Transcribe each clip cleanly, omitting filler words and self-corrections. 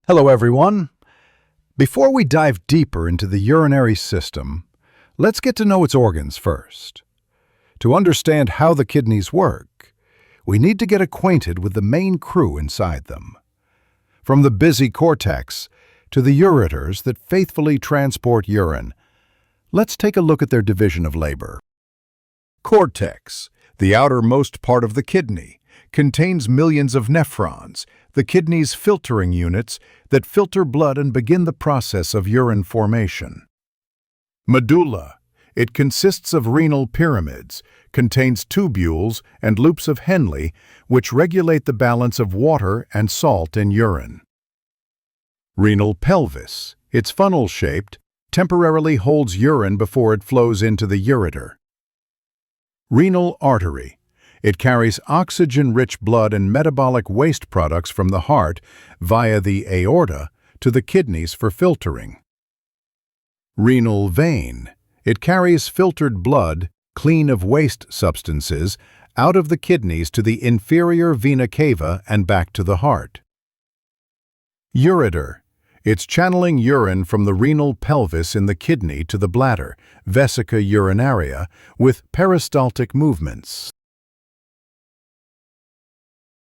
Hello, everyone. Before we dive deeper into the urinary system, let's get to know its organs first. To understand how the kidneys work, we need to get acquainted with the main crew inside them. From the busy cortex to the ureters that faithfully transport urine, let's take a look at their division of labor. Cortex, the outermost part of the kidney, contains millions of nephrons, the kidney's filtering units that filter blood and begin the process of urine formation. Medulla, it consists of renal pyramids, contains tubules and loops of Henle, which regulate the balance of water and salt in urine. Renal pelvis, it's funnel-shaped, temporarily holds urine before it flows into the ureter. Renal artery, it carries oxygen-rich blood and metabolic waste products from the heart via the aorta to the kidneys for filtering. Renal vein, it carries filtered blood, clean of waste substances, out of the kidneys to the inferior vena cava and back to the heart. Ureter, it's channeling urine from the renal pelvis in the kidney to the bladder, vesica urinaria, with peristaltic movements.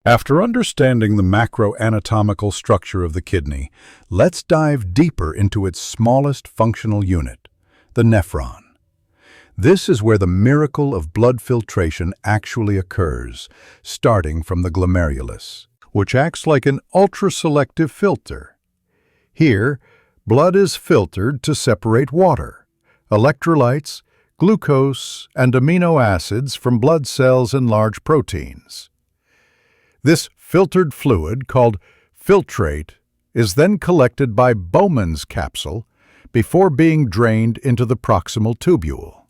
After understanding the macroanatomical structure of the kidney, let's dive deeper into its smallest functional unit, the nephron. This is where the miracle of blood filtration actually occurs, starting from the glomerulus, which acts like an ultra-selective filter. Here, blood is filtered to separate water, electrolytes, glucose, and amino acids from blood cells and large proteins. This filtered fluid, called filtrate, is then collected by Bowman's capsule before being drained into the proximal tubule.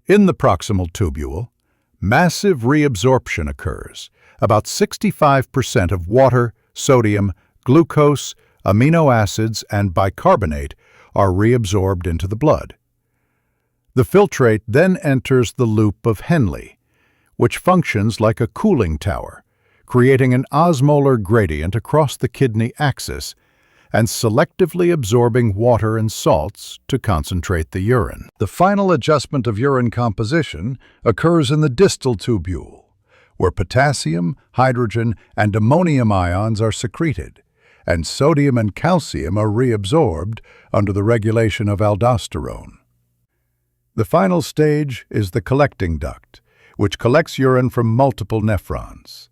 In the proximal tubule, massive reabsorption occurs. About 65% of water, sodium, glucose, amino acids, and bicarbonate are reabsorbed into the blood. The filtrate then enters the loop of Henle, which functions like a cooling tower, creating an osmolar gradient across the kidney axis and selectively absorbing water and salts to concentrate the urine. The final adjustment of urine composition occurs in the distal tubule, where potassium, hydrogen, and ammonium ions are secreted, and sodium and calcium are reabsorbed under the regulation of aldosterone. The final stage is the collecting duct, which collects urine from multiple nephrons.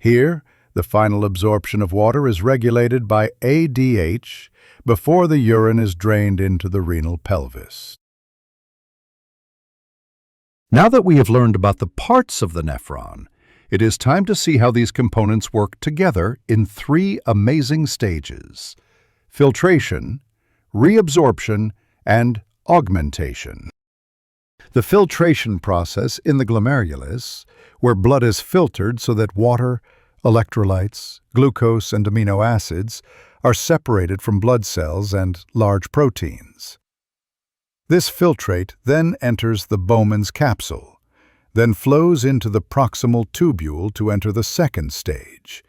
Here, the final absorption of water is regulated by ADH before the urine is drained into the renal pelvis. Now that we have learned about the parts of the nephron, it is time to see how these components work together in three amazing stages: filtration, reabsorption, and augmentation. The filtration process in the glomerulus, where blood is filtered so that water, electrolytes, glucose, and amino acids are separated from blood cells and large proteins. This filtrate then enters the Bowman's capsule, then flows into the proximal tubule to enter the second stage,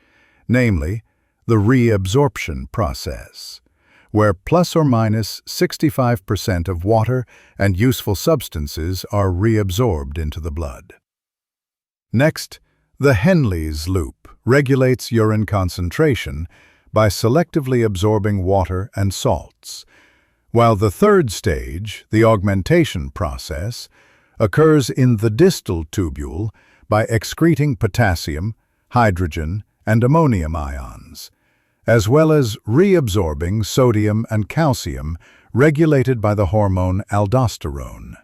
namely the reabsorption process, where plus or minus 65% of water and useful substances are reabsorbed into the blood. Next, the Henle's loop regulates urine concentration by selectively absorbing water and salts, while the third stage, the augmentation process, occurs in the distal tubule by excreting potassium, hydrogen, and ammonium ions, as well as reabsorbing sodium and calcium regulated by the hormone aldosterone.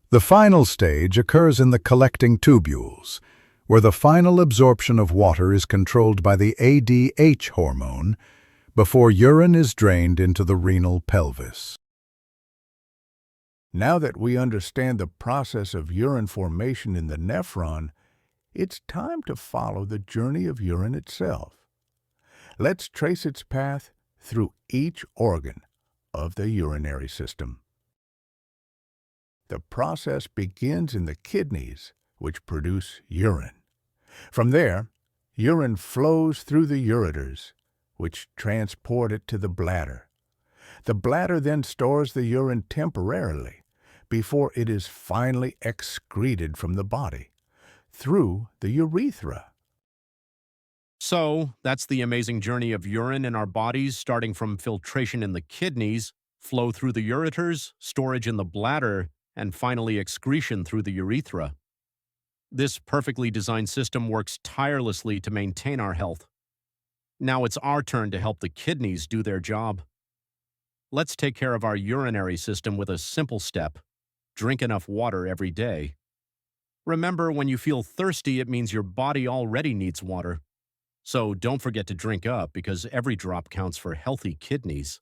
The final stage occurs in the collecting tubules, where the final absorption of water is controlled by the ADH hormone before urine is drained into the renal pelvis. Now that we understand the process of urine formation in the nephron, it's time to follow the journey of urine itself. Let's trace its path through each organ of the urinary system. The process begins in the kidneys, which produce urine. From there, urine flows through the ureters, which transport it to the bladder. The bladder then stores the urine temporarily before it is finally excreted from the body through the urethra. So, that's the amazing journey of urine in our bodies, starting from filtration in the kidneys, flow through the ureters, storage in the bladder, and finally excretion through the urethra. This perfectly designed system works tirelessly to maintain our health. Now it's our turn to help the kidneys do their job. Let's take care of our urinary system with a simple step. Drink enough water every day. Remember, when you feel thirsty, it means your body already needs water. So don't forget to drink up, because every drop counts for healthy kidneys.